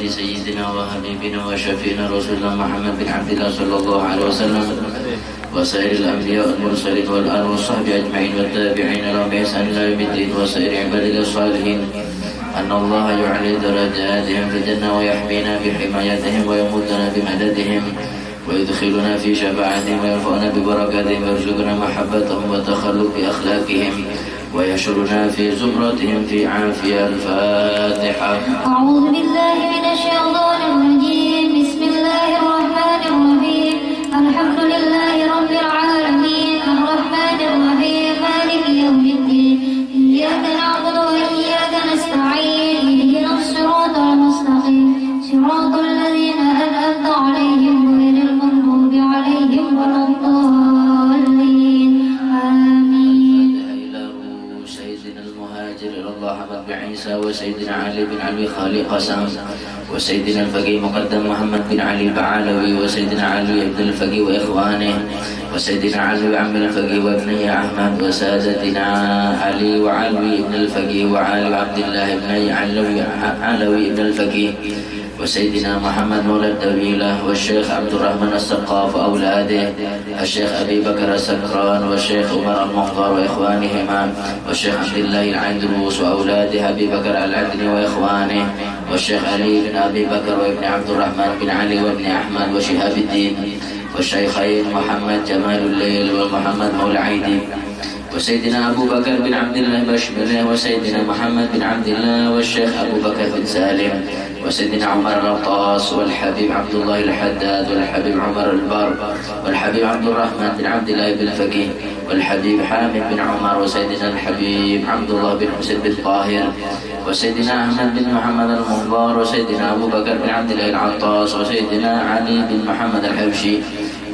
سيدنا وحبيبنا وشفينا رسولنا محمد بن عبد الله صلى الله عليه وسلم وسائر الأنبياء والمرسلين والآل والصحب أجمعين والتابعين لهم بإحسان إلى يوم الدين وسائر عباده الصالحين أن الله يعلي درجاتهم في الجنة ويحمينا بحمايتهم ويمدنا بمددهم ويدخلنا في شفاعتهم ويرفعنا ببركاتهم ويرزقنا محبتهم والتخلق بأخلاقهم ويحشرنا في زمرتهم في عافية. الفاتحة. أعوذ بالله من الشيطان الرجيم. بسم الله الرحمن الرحيم. الحمد لله رب العالمين الرحمن الرحيم مالك يوم الدين إياك نعبد وإياك نستعين اهدنا الصراط المستقيم صراط الذين أنعمت عليهم غير المغضوب عليهم ولا الضالين آمين. سيدنا المهاجر إلى الله أحمد بن عيسى وسيدنا علي بن علي خالي قسم وسيدنا الفقيه مقدم محمد بن علي بعلوي وسيدنا علي بن الفقيه وإخوانه وسيدنا علي وعم الفقيه وابنه أحمد وسادتنا علي وعلوي بن الفقيه وعلي وعبد الله بن علوي بن الفقيه وسيدنا محمد مولى الدويلة والشيخ عبد الرحمن السقاف وأولاده الشيخ أبي بكر السكران والشيخ عمر المختار وإخوانهما والشيخ عبد الله العندروس وأولاده أبي بكر العدني وإخوانه والشيخ علي بن أبي بكر وابن عبد الرحمن بن علي وابن أحمد وشهاب الدين والشيخين محمد جمال الليل ومحمد مولى عيدي وسيدنا أبو بكر بن عبد الله بشمله وسيدنا محمد بن عبد الله والشيخ أبو بكر بن سالم وسيدنا عمر الرطاس والحبيب عبد الله الحداد والحبيب عمر البر والحبيب عبد الرحمن بن عبد الله بن الفقيه والحبيب حامد بن عمر وسيدنا الحبيب عبد الله بن حسين بن طاهر وسيدنا أحمد بن محمد المنظار وسيدنا أبو بكر بن عبد الله العطاس وسيدنا علي بن محمد الحبشي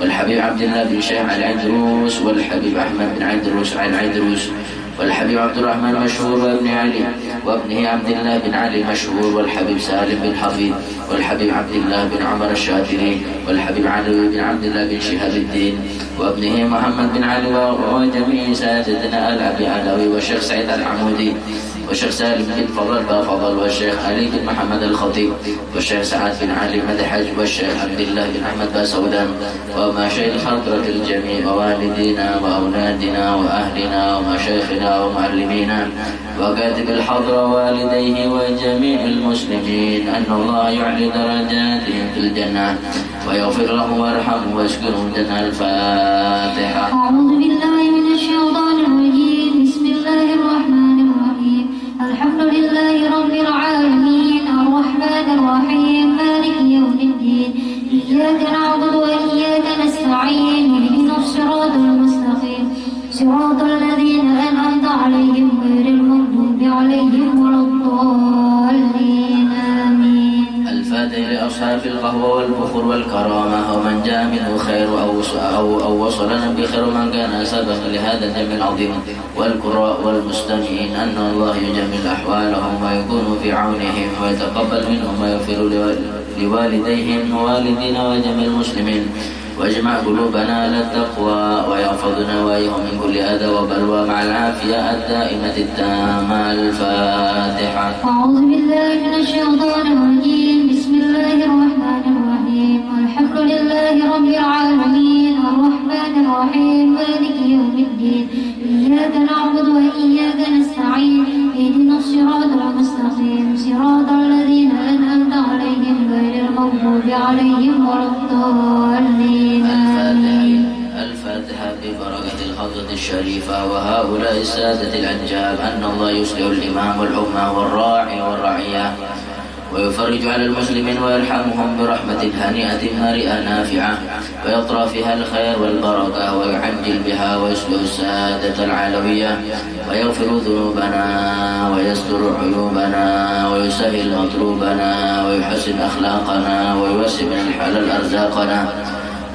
والحبيب عبد الله بن شيخ العندروس والحبيب أحمد بن العندروس والحبيب عبد الرحمن مشهور وابن علي وابنه عبد الله بن علي مشهور والحبيب سالم بن حفيظ والحبيب عبد الله بن عمر الشاذلي والحبيب علوي بن عبد الله بن شهاب الدين وابنه محمد بن علي وجميع سادتنا الأبي علوي والشيخ سعيد العمودي والشيخ سالم بن فضل والشيخ علي بن محمد الخطيب والشيخ سعد بن علي مدحج والشيخ عبد الله بن أحمد باسودان ومشايخ حضرة الجميع ووالدينا وأولادنا وأهلنا ومشايخنا ومعلمينا وكاتب الحضرة والديه وجميع المسلمين أن الله يعلي درجاتهم في الجنة ويغفر لهم ويرحمهم ويسكنهم الجنة. الفاتحة. أعوذ بالله من الشيطان الرجيم. بسم الله الرحمن الرحيم. الحمد لله رب العالمين الرحمن الرحيم مالك يوم الدين إياك نعبد وإياك نستعين اهدنا الصراط المستقيم صراط الذين أنعمت عليهم غير المغضوب عليهم ولا الضالين آمين. الفاتحة لأصحاب القهوة والبخور والكرامة ومن جاء منه خير أو وصلنا بخير من كان سببا لهذا الجمع العظيم والقراء والمستمعين أن الله يجمل أحوالهم ويكون في عونهم ويتقبل منهم ويغفر لوالديهم ووالدينا وجميع المسلمين واجمع قلوبنا على التقوى ويحفظنا وإياهم من كل أذى وبلوى مع العافية الدائمة التامة. الفاتحة. أعوذ بالله من الشيطان الرجيم. بسم الله الرحمن الرحيم. الحمد لله رب العالمين الرحمن الرحيم مالك يوم الدين إياك نعبد وإياك نستعين اهدنا الصراط المستقيم صراط الذين أنعمت عليهم غير المغضوب عليهم ولا الضالين آمين. الفاتحة ببركة الحضرة الشريفة وهؤلاء السادة الأنجاب أن الله يصلح الإمام والأمة والراعي والرعية ويفرج على المسلمين ويرحمهم برحمة هنيئة مرئة نافعة ويطرى فيها الخير والبركة ويعجل بها ويصلح السادة العلوية ويغفر ذنوبنا ويستر عيوبنا ويسهل مطلوبنا ويحسن أخلاقنا ويوسع من الحلال أرزاقنا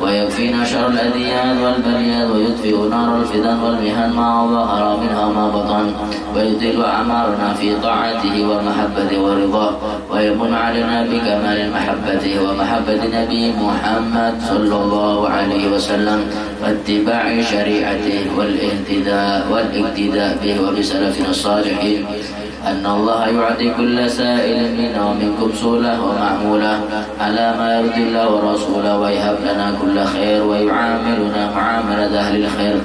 ويكفينا شر الأذيان والبليات ويطفئ نار الفتن والمهن ما ظهر منها وما بطن ويدل أعمارنا في طاعته ومحبته ورضاه ويمن علينا بكمال محبته ومحبة نبي محمد صلى الله عليه وسلم واتباع شريعته والاقتداء به وبسلفنا الصالحين أن الله يعطي كل سائل منا ومنكم سؤله ومعموله على ما يرضي الله ورسوله، ويهب لنا كل خير ويعاملنا معاملة أهل الخير،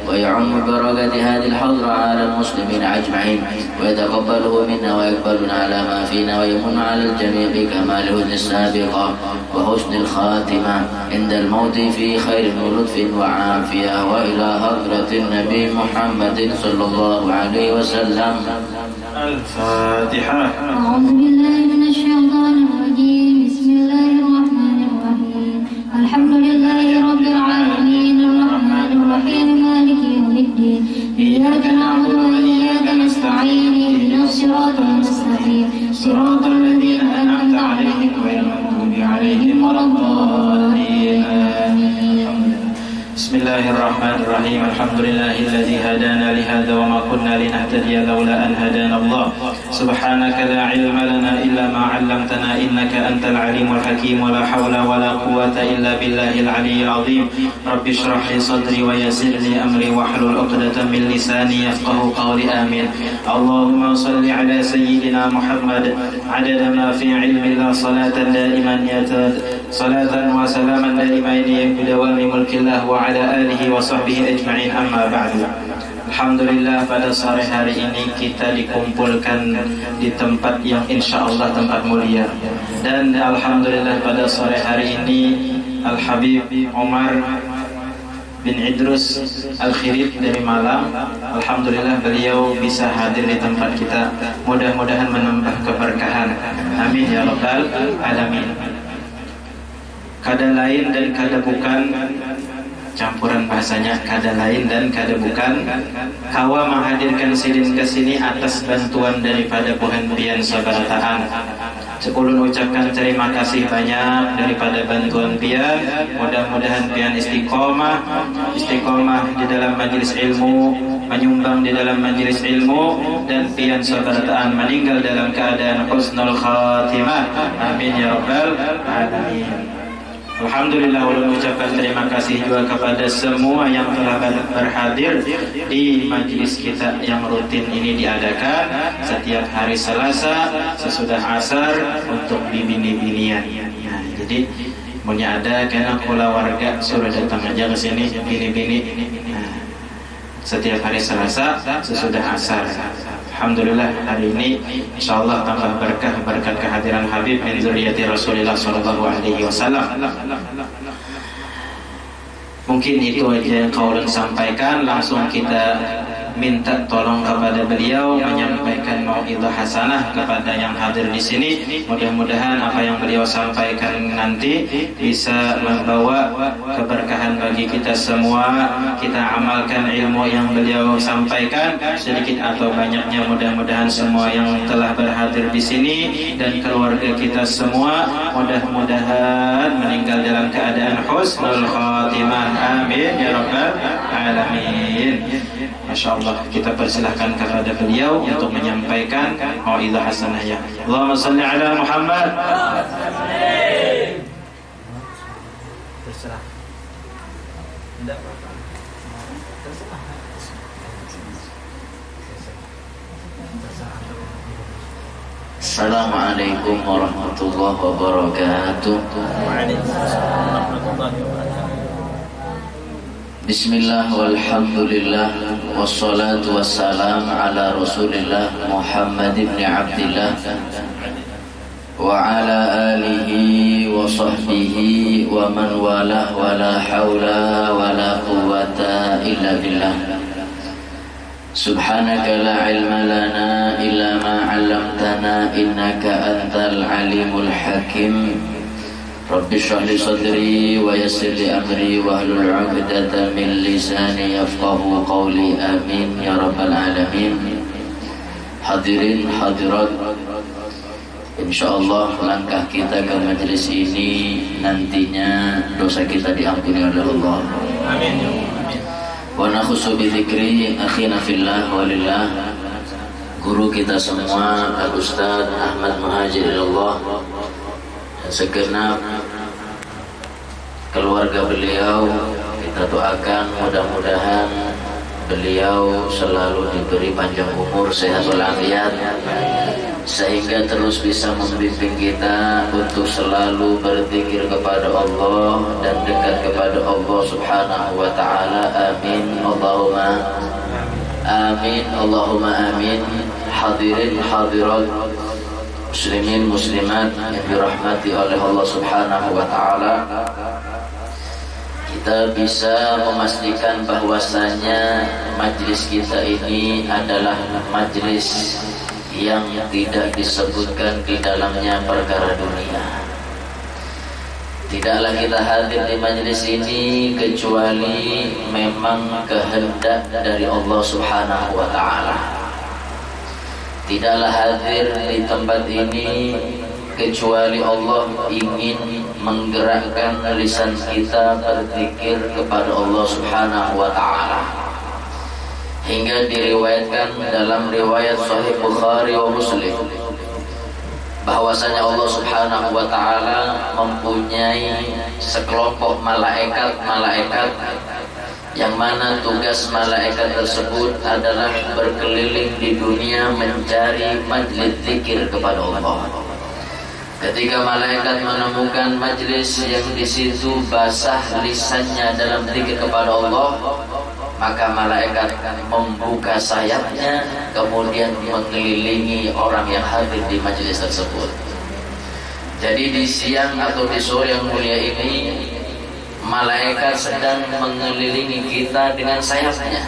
ويعم بركة هذه الحضرة على المسلمين أجمعين، ويتقبله منا ويقبلنا على ما فينا، ويمن على الجميع بكمال حسن السابقة وحسن الخاتمة عند الموت في خير ولطف وعافية، وإلى حضرة النبي محمد صلى الله عليه وسلم. الفاتحة. أعوذ بالله من الشيطان الرجيم. بسم الله الرحمن الرحيم. الحمد لله رب العالمين الرحمن الرحيم مالك يوم الدين. إياك نعبد وإياك نستعين. اهدنا الصراط المستقيم صراط الذين أنعمت عليهم غير المغضوب عليهم ولا الضالين. بسم الله الرحمن الرحيم. الحمد لله الذي هدانا لهذا وما كنا لنهتدي لولا أن هدانا الله. سبحانك لا علم لنا إلا ما علمتنا إنك أنت العليم الحكيم. ولا حول ولا قوة إلا بالله العلي العظيم. رب اشرح لي صدري ويسر لي أمري واحلل عقدة من لساني يفقه قولي. آمين. اللهم صل على سيدنا محمد عدد ما في علم الله صلاة دائما صلاة وسلاما دائمين بدوام ملك الله وعلى آله وصحبه أجمعين. Amma ba'du. Alhamdulillah, pada sore hari ini kita dikumpulkan di tempat yang insya Allah tempat mulia. Dan Alhamdulillah pada sore hari ini Al-Habib Omar bin Idrus Al-Khirib dari Malang, Alhamdulillah beliau bisa hadir di tempat kita. Mudah-mudahan menambah keberkahan. Amin ya rabbal alamin. Kada lain dan kada bukan, campuran bahasanya kada lain dan kada bukan, kawa menghadirkan sidin ke sini atas bantuan daripada Puhan-pian sabarataan. Sekulun ucapkan terima kasih banyak daripada bantuan pian. Mudah-mudahan pian istiqomah di dalam majelis ilmu, menyumbang di dalam majelis ilmu, dan pian sabarataan meninggal dalam keadaan husnul khatimah. Amin ya rabbal alamin. Alhamdulillah, ulun ucapkan terima kasih juga kepada semua yang telah berhadir di majelis kita yang rutin ini diadakan setiap hari Selasa sesudah asar untuk bibini-binian. Nah, jadi punya ada karena kula warga suruh datang aja ke sini bini-bini. Nah, setiap hari Selasa sesudah asar. Alhamdulillah hari ini insyaallah tambah berkat kehadiran Habib min zuriyati Rasulullah sallallahu alaihi wasallam. Mungkin itu aja yang kaulan sampaikan. Langsung kita minta tolong kepada beliau menyampaikan mau'idhah hasanah kepada yang hadir di sini. Mudah-mudahan apa yang beliau sampaikan nanti bisa membawa keberkahan bagi kita semua. Kita amalkan ilmu yang beliau sampaikan sedikit atau banyaknya. Mudah-mudahan semua yang telah berhadir di sini dan keluarga kita semua mudah-mudahan meninggal dalam keadaan husnul khatimah. Amin ya rabbal alamin. Masya Allah, kita persilahkan kepada beliau untuk menyampaikan mau'idhah hasanahnya. Allahumma salli ala Muhammad. Terserah. Tidak apa-apa. Terserah. Assalamualaikum warahmatullahi wabarakatuh. Waalaikumsalam warahmatullahi wabarakatuh. Bismillah walhamdulillah wassalatu wassalam ala Rasulillah Muhammad ibn Abdillah wa ala alihi wa sahbihi wa man walah wa la hawla wa la quwwata illa billah. Subhanaka la ilma lana illa ma 'allamtana innaka antal alimul hakim. Rabbi shrah li sadri wa yassir li amri wahlul 'uqdatam min lisani yafqahu qawli. Amin ya rabbal alamin. Hadirin hadirat, insyaallah langkah kita ke majelis ini nantinya dosa kita diampuni oleh Allah. Amin. Wa nakhusu bi dzikri akhina fillah walillah. Guru kita semua Al-Ustaz Ahmad Muhajir Allah, segenap keluarga beliau kita doakan mudah-mudahan beliau selalu diberi panjang umur, sehat walafiat, sehingga terus bisa membimbing kita untuk selalu berzikir kepada Allah dan dekat kepada Allah Subhanahu wa taala. Amin Allahumma amin Allahumma amin. Hadirin hadirat, muslimin muslimat yang dirahmati oleh Allah Subhanahu wa taala, kita bisa memastikan bahwasanya majlis kita ini adalah majlis yang tidak disebutkan di dalamnya perkara dunia. Tidaklah kita hadir di majlis ini kecuali memang kehendak dari Allah Subhanahu wa taala. Tidaklah hadir di tempat ini kecuali Allah ingin menggerakkan lisan kita berzikir kepada Allah Subhanahu wa taala. Hingga diriwayatkan dalam riwayat Sahih Bukhari wa Muslim bahwasanya Allah Subhanahu wa taala mempunyai sekelompok malaikat yang mana tugas malaikat tersebut adalah berkeliling di dunia mencari majlis zikir kepada Allah. Ketika malaikat menemukan majlis yang di situ basah lisannya dalam zikir kepada Allah, maka malaikat membuka sayapnya kemudian mengelilingi orang yang hadir di majlis tersebut. Jadi di siang atau di sore yang mulia ini, malaikat sedang mengelilingi kita dengan sayapnya.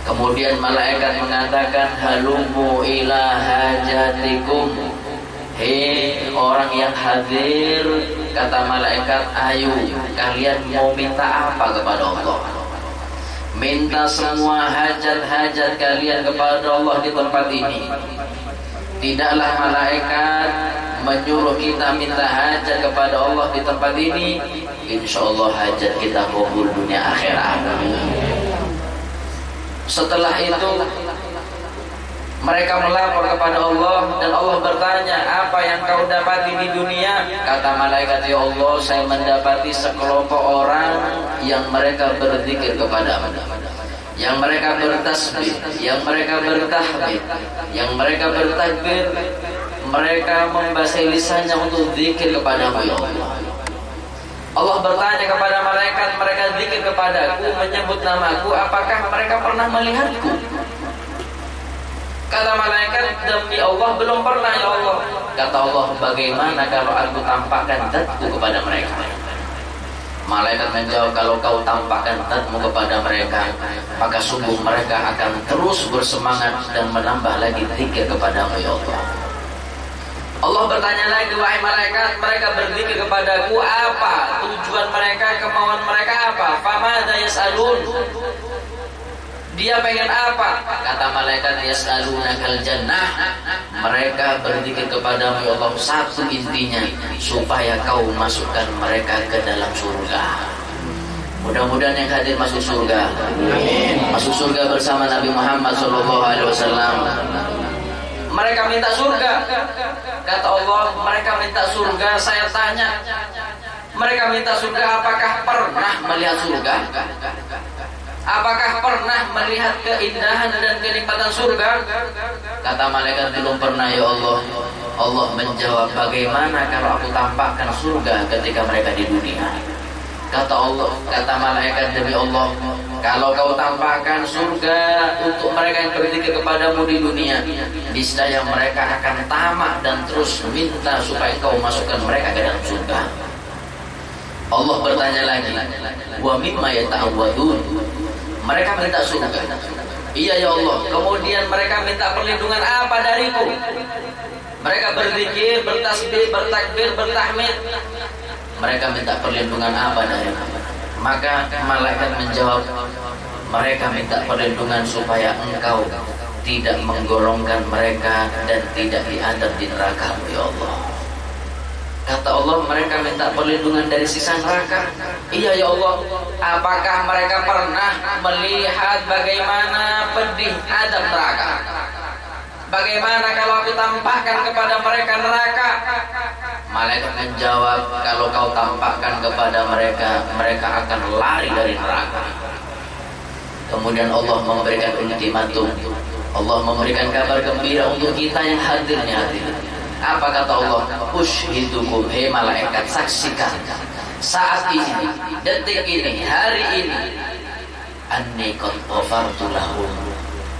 Kemudian malaikat mengatakan, halumu ila hajatikum. Hei orang yang hadir, kata malaikat, ayo kalian mau minta apa kepada Allah? Minta semua hajat-hajat kalian kepada Allah di tempat ini. Tidaklah malaikat menyuruh kita minta hajat kepada Allah di tempat ini, insya Allah hajat kita kabul dunia akhirat. Setelah itu mereka melapor kepada Allah dan Allah bertanya, apa yang kau dapati di dunia? Kata malaikat, ya Allah, saya mendapati sekelompok orang yang mereka berzikir kepadamu, yang mereka bertasbih, yang mereka bertahmid, yang mereka bertakbir, mereka membasahi lisannya untuk zikir kepadamu, ya Allah. Allah bertanya kepada malaikat, mereka zikir kepadaku, menyebut namaku, apakah mereka pernah melihatku? Kata malaikat, demi Allah belum pernah ya Allah. Kata Allah, bagaimana kalau aku tampakkan zatku kepada mereka? Malaikat menjawab, kalau kau tampakkan zatmu kepada mereka, maka sungguh mereka akan terus bersemangat dan menambah lagi zikir kepadamu ya Allah. Allah bertanya lagi, wahai malaikat, mereka berzikir kepadaku apa? Tujuan mereka, kemauan mereka apa? Famadza yas'alun? Dia pengen apa? Kata malaikat, yas'alunakal jannah. Mereka berzikir kepadamu ya Allah, satu intinya, supaya kau masukkan mereka ke dalam surga. Mudah-mudahan yang hadir masuk surga. Amin. Masuk surga bersama Nabi Muhammad SAW. Mereka minta surga. Kata Allah, mereka minta surga. Saya tanya, mereka minta surga, apakah pernah melihat surga? Apakah pernah melihat keindahan dan kenikmatan surga? Kata malaikat, belum pernah ya Allah. Allah menjawab, bagaimana kalau aku tampakkan surga ketika mereka di dunia? Kata Allah, kata malaikat, demi Allah, kalau kau tampakkan surga untuk mereka yang berzikir kepadamu di dunia, niscaya mereka akan tamak dan terus minta supaya kau masukkan mereka ke dalam surga. Allah bertanya lagi, wa mimma yata'awwadun? Mereka minta surga. Iya ya Allah. Kemudian mereka minta perlindungan apa dariku? Mereka berzikir, bertasbih, bertakbir, bertahmid. Mereka minta perlindungan apa dariku? Maka malaikat menjawab, mereka minta perlindungan supaya engkau tidak menggolongkan mereka dan tidak diadab di neraka, ya Allah. Kata Allah, mereka minta perlindungan dari siksa neraka. Iya ya Allah. Apakah mereka pernah melihat bagaimana pedih adab neraka? Bagaimana kalau aku tampakkan kepada mereka neraka? Malaikat menjawab, kalau kau tampakkan kepada mereka, mereka akan lari dari neraka. Kemudian Allah memberikan ultimatum, Allah memberikan kabar gembira untuk kita yang hadirnya hadirin. Apa kata Allah? Ushhidukum, hei malaikat, saksikan saat ini, detik ini, hari ini, anni qad ghafartu lahum.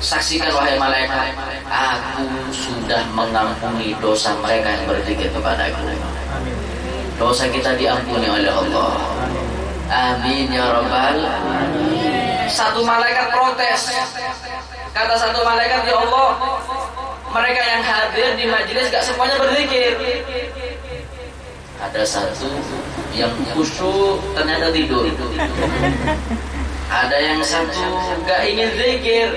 Saksikan wahai malaikat, aku sudah mengampuni dosa mereka yang berzikir kepadaku. Dosa kita diampuni oleh Allah. Amin ya rabbal alamin. Satu malaikat protes. Kata satu malaikat, ya Allah, mereka yang hadir di majelis gak semuanya berzikir. Ada satu yang khusyuk ternyata tidur. Ada yang satu gak ingin zikir,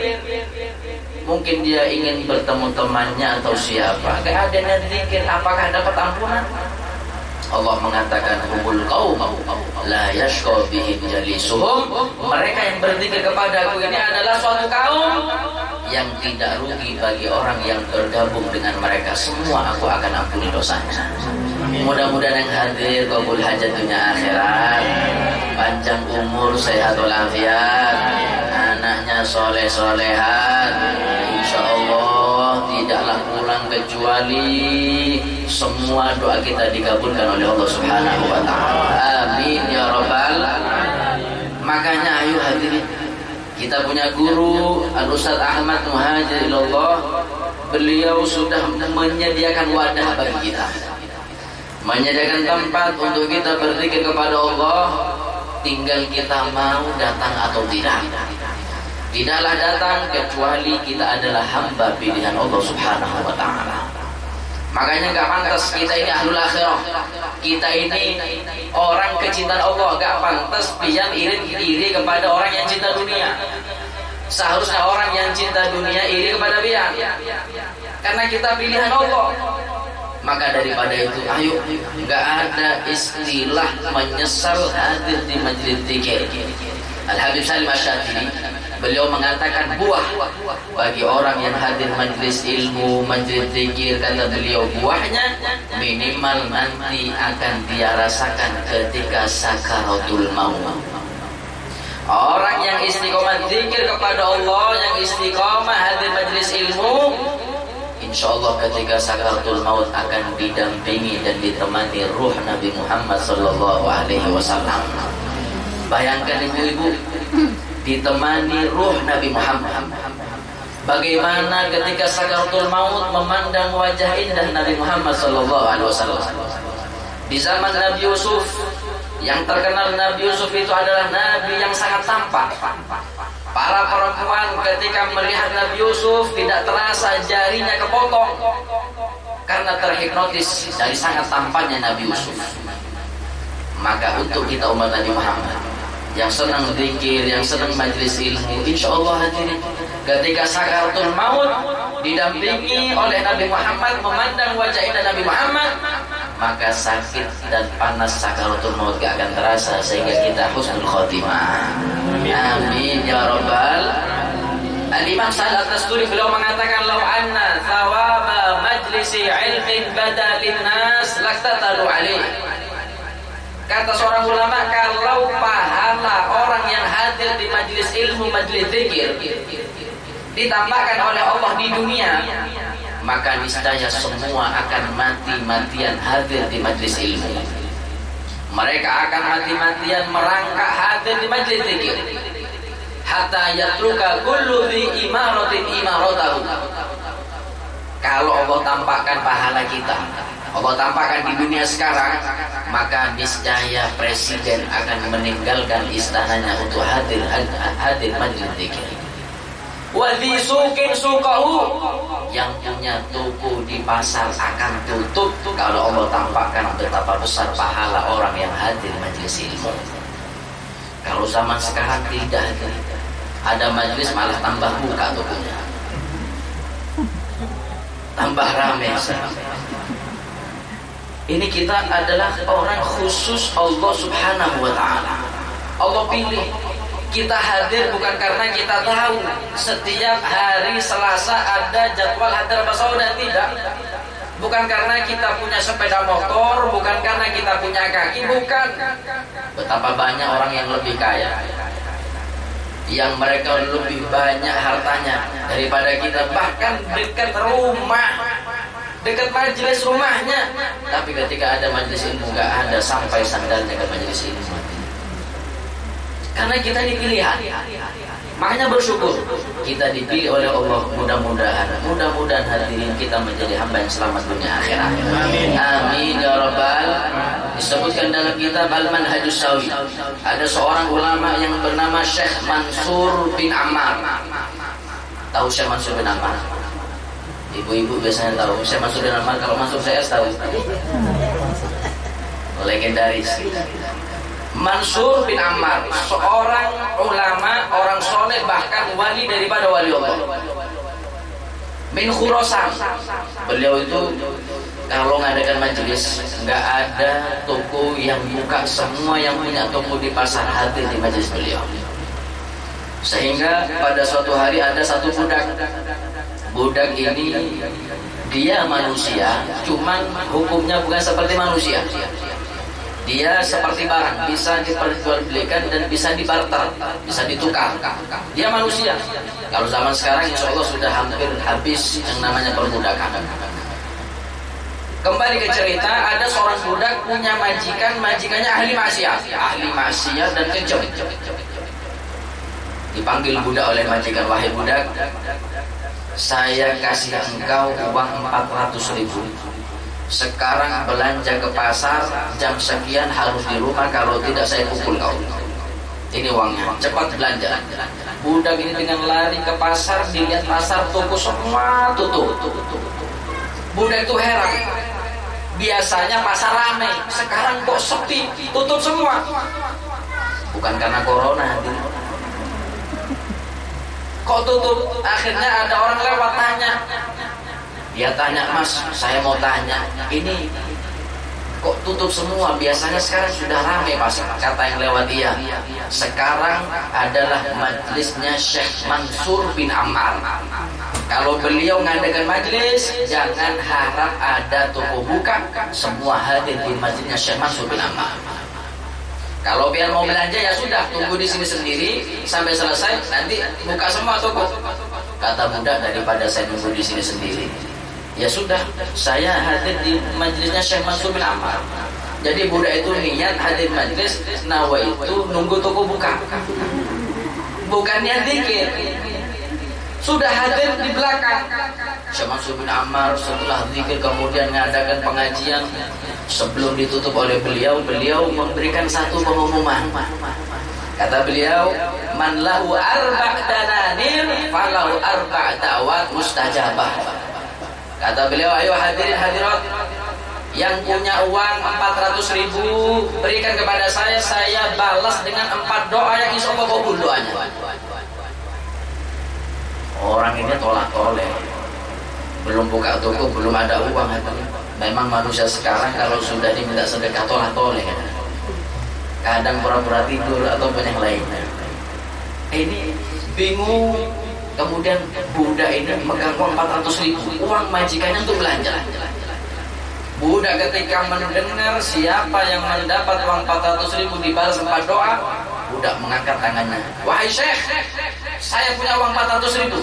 mungkin dia ingin bertemu temannya atau siapa. Gak ada yang zikir, apakah dapat ampunan? Allah mengatakan, humul qaum la yashqa bihim jalisuhum. Mereka yang berzikir kepadaku ini adalah suatu kaum yang tidak rugi bagi orang yang bergabung dengan mereka. Semua aku akan ampuni dosanya. Mudah-mudahan yang hadir qabul hajat dunia akhirat, panjang umur, sehat walafiat, anaknya soleh-solehat, insyaallah tidaklah pulang kecuali semua doa kita dikabulkan oleh Allah Subhanahu wa ta'ala. Amin ya rabbal alamin. Makanya ayo hadirin, kita punya guru Al-Ustaz Ahmad Muhajir Ilallah. Beliau sudah menyediakan wadah bagi kita, menyediakan tempat untuk kita berzikir kepada Allah. Tinggal kita mau datang atau tidak. Tidaklah datang kecuali kita adalah hamba pilihan Allah Subhanahu wa ta'ala. Makanya gak pantas kita ini ahlul akhirah, kita ini orang kecintaan Allah. Gak pantas pian iri kepada orang yang cinta dunia. Seharusnya orang yang cinta dunia iri kepada pian, karena kita pilihan Allah. Maka daripada itu, ayo, gak ada istilah menyesal hadir di majelis zikir. Al-Habib Salim Asy-Syadzili, beliau mengatakan buah bagi orang yang hadir majelis ilmu, majelis zikir, kata beliau, buahnya minimal nanti akan dia rasakan ketika sakaratul maut. Orang yang istiqomah zikir kepada Allah, yang istiqomah hadir majelis ilmu, insyaallah ketika sakaratul maut akan didampingi dan ditemani ruh Nabi Muhammad sallallahu alaihi wasallam. Bayangkan ibu-ibu, ditemani ruh Nabi Muhammad. Bagaimana ketika sakaratul maut memandang wajah indah Nabi Muhammad sallallahu alaihi wasallam. Di zaman Nabi Yusuf, yang terkenal Nabi Yusuf itu adalah nabi yang sangat tampan. Para perempuan ketika melihat Nabi Yusuf tidak terasa jarinya kepotong karena terhipnotis dari sangat tampannya Nabi Yusuf. Maka untuk kita umat Nabi Muhammad yang senang zikir, yang senang majelis ilmu, insyaallah hadirin, ketika sakaratul maut didampingi oleh Nabi Muhammad, memandang wajah indah Nabi Muhammad, maka sakit dan panas sakaratul maut gak akan terasa, sehingga kita husnul khotimah. Amin ya rabbal. Al-Imam Sa'ad At-Tasturi beliau mengatakan, "Lau anna thawaba majlisi ilmin badalin nas laktatalu alaih." Kata seorang ulama, kalau pahala orang yang hadir di majelis ilmu, majelis zikir ditambahkan oleh Allah di dunia, maka niscaya semua akan mati-matian hadir di majelis ilmu. Mereka akan mati-matian merangkak hadir di majelis zikir, hatta yatruka kullu dhi imaratin imaratahu. Kalau Allah tampakkan pahala kita, Allah tampakkan di dunia sekarang, maka niscaya presiden akan meninggalkan istananya untuk hadir majelis zikir. Wa fi suqin suqahu, yang punya toko di pasar akan tutup kalau Allah tampakkan betapa besar pahala orang yang hadir majelis ilmu. Kalau zaman sekarang tidak ada majelis, malah tambah buka tokonya, tambah ramai. Ini kita adalah orang khusus Allah Subhanahu wa ta'ala. Allah pilih kita hadir bukan karena kita tahu setiap hari Selasa ada jadwal hadir Basauda, tidak. Bukan karena kita punya sepeda motor, bukan karena kita punya kaki, bukan. Betapa banyak orang yang lebih kaya, yang mereka lebih banyak hartanya daripada kita, bahkan dekat rumah, dekat majelis rumahnya, tapi ketika ada majelis ilmu nggak ada sampai sandalnya ke majelis ilmu. Karena kita dipilih. Makanya bersyukur kita dipilih oleh Allah. Mudah-mudahan hadirin kita menjadi hamba yang selamat dunia akhirat. Amin ya rabbal. Disebutkan dalam kitab Al-Manhajus Sawi, ada seorang ulama yang bernama Syekh Mansur bin Ammar. Tahu Syekh Mansur bin Ammar? Ibu-ibu biasanya tahu Syekh Mansur bin Ammar. Kalau masuk saya tahu, legendaris. Mansur bin Ammar, seorang ulama, orang soleh, bahkan wali daripada wali Allah. Min Khurasan. Beliau itu kalau ngadakan majelis, nggak ada toko yang buka, semua yang punya toko di pasar hadir di majelis beliau. Sehingga pada suatu hari ada satu budak. Budak ini dia manusia, cuman hukumnya bukan seperti manusia. Dia seperti barang, bisa diperjualbelikan dan bisa dibarter, bisa ditukar. Dia manusia. Kalau zaman sekarang insya Allah sudah hampir habis yang namanya perbudakan. Kembali ke cerita, ada seorang budak punya majikan, majikannya ahli maksiat dan kejam. Dipanggil budak oleh majikan, wahai budak, saya kasih engkau uang 400.000. Sekarang belanja ke pasar, jam sekian harus di rumah, kalau tidak saya pukul kau. Ini uangnya, cepat belanja. Budak ini dengan lari ke pasar, dilihat pasar, toko semua tutup. Budak itu heran. Biasanya pasar ramai, sekarang kok sepi, tutup semua. Bukan karena corona, kok tutup? Akhirnya ada orang lewat tanya. Dia tanya, Mas, saya mau tanya, ini kok tutup semua? Biasanya sekarang sudah ramai pasar. Kata yang lewat dia, sekarang adalah majelisnya Syekh Mansur bin Ammar. Kalau beliau ngadakan majelis, jangan harap ada toko buka, semua hadir di majelisnya Syekh Mansur bin Ammar. Kalau biar mau belanja ya sudah, tunggu di sini sendiri sampai selesai, nanti buka semua toko. Kata budak, daripada saya tunggu di sini sendiri, ya sudah, saya hadir di majelisnya Syekh Mansur bin Ammar. Jadi budak itu niat hadir majelis, nawa itu nunggu toko buka, bukan niat zikir. Sudah hadir di belakang. Syekh Mansur bin Ammar setelah zikir kemudian mengadakan pengajian. Sebelum ditutup oleh beliau memberikan satu pengumuman. Kata beliau, man lahu arba' dananir falahu arba' da'wat mustajabah. Kata beliau, ayo hadirin hadirat, yang punya uang 400.000 berikan kepada saya balas dengan 4 doa yang insya Allah kabul doanya. Orang ini tolak-toleh, belum buka toko, belum ada uang. Memang manusia sekarang kalau sudah diminta sedekah tolak-toleh, kadang pura-pura tidur ataupun yang lainnya. Ini bingung. Kemudian budak ini megang uang 400.000, uang majikannya untuk belanja. Budak ketika mendengar siapa yang mendapat uang 400.000 dibalas 4 doa, budak mengangkat tangannya, wahai Syekh, saya punya uang 400.000,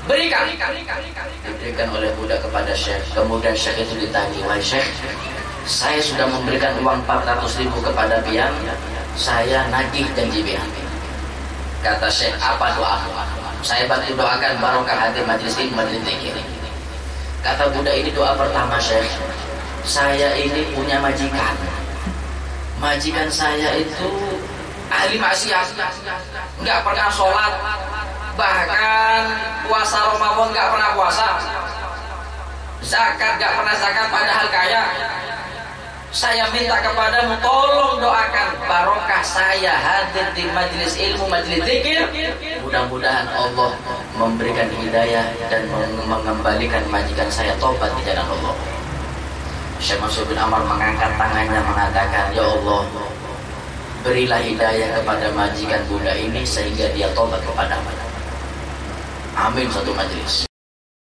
berikan. Diberikan oleh budak kepada Syekh. Kemudian Syekh itu ditanya, wahai Syekh, saya sudah memberikan uang 400.000 kepada pian, saya nagih janji pian. Kata Syekh, apa doamu? Saya bantu doakan barokah hadir majelis ini, majelis zikir. Kata budak ini, doa pertama Syekh, saya ini punya majikan. Majikan saya itu ahli maksiat, nggak pernah sholat, bahkan puasa Ramadan nggak pernah puasa, zakat nggak pernah zakat, padahal kaya. Saya minta kepadamu, tolong doakan barokah saya hadir di majelis ilmu, majelis zikir. Mudah-mudahan Allah memberikan hidayah dan mengembalikan majikan saya tobat di jalan Allah. Syekh Mansur bin Ammar mengangkat tangannya mengatakan, ya Allah, berilah hidayah kepada majikan budak ini sehingga dia tobat kepadamu. Amin. Satu majelis.